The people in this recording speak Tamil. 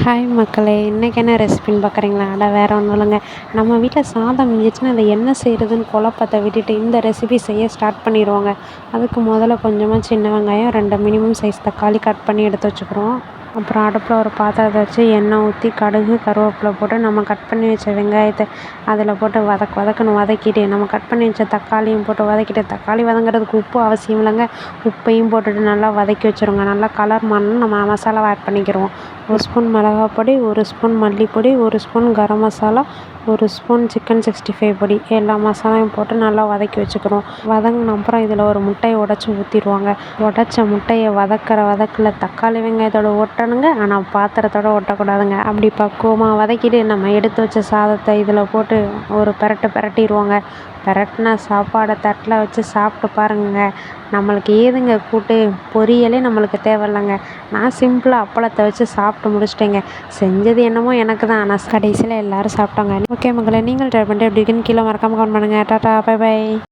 ஹாய் மக்களே, இன்றைக்கி என்ன ரெசிபின்னு பார்க்குறீங்களா? வேறு ஒன்றும் இல்லைங்க. நம்ம வீட்டில் சாதம் மிஞ்சிச்சுன்னா அதை என்ன செய்கிறதுன்னு குழப்பத்தை விட்டுட்டு இந்த ரெசிபி செய்ய ஸ்டார்ட் பண்ணிடுவோங்க. அதுக்கு முதல்ல கொஞ்சமாக சின்ன வெங்காயம், 2 மினிமம் சைஸ் தக்காளி கட் பண்ணி எடுத்து வச்சுக்கிறோம். அப்புறம் அடுப்பில் ஒரு பாத்திரத்தை வச்சு எண்ணெய் ஊற்றி கடுகு கருவேப்பிலை போட்டு நம்ம கட் பண்ணி வச்ச வெங்காயத்தை அதில் போட்டு வதக்குன்னு வதக்கிட்டு நம்ம கட் பண்ணி வச்ச தக்காளியும் போட்டு வதக்கிட்டு, தக்காளி வதங்குறதுக்கு உப்பு அவசியம் இல்லைங்க. உப்பையும் போட்டுட்டு நல்லா வதக்கி வச்சுருங்க. நல்லா கலர் மாறணும், நம்ம மசாலாவை ஆட் பண்ணிக்கிறோம். 1 spoon மிளகாப்பொடி, 1 spoon மல்லிப்பொடி, 1 spoon garam masala, 1 spoon chicken 65 பொடி, எல்லா மசாலாவையும் போட்டு நல்லா வதக்கி வச்சுக்கிறோம். வதங்கின அப்புறம் இதில் ஒரு முட்டையை உடச்சி ஊற்றிடுவாங்க. உடச்ச முட்டையை வதக்கில் தக்காளி வெங்காயத்தோடு ஒட்டணுங்க, ஆனால் பாத்திரத்தோடு ஒட்டக்கூடாதுங்க. அப்படி பக்குவமாக வதக்கிட்டு நம்ம எடுத்து வச்ச சாதத்தை இதில் போட்டு ஒரு பிரட்டிடுவோங்க. பிரட்டின சாப்பாடை தட்டில் வச்சு சாப்பிட்டு பாருங்க. நம்மளுக்கு ஏதுங்க கூட்டு, பொரியலே நம்மளுக்கு தேவையில்லைங்க. நான் சிம்பிளாக அப்பளத்தை வச்சு சாப்பிட்டு முடிச்சிட்டேங்க. செஞ்சது என்னமோ எனக்கு தான், ஆனால் கடைசியில் எல்லோரும் சாப்பிட்டாங்க. ஓகே மக்களை, நீங்கள் ட்ரை பண்ணிட்டு எப்படி இருக்குன்னு கீழே மறக்காமல் கமெண்ட் பண்ணுங்கள். Tata, bye by.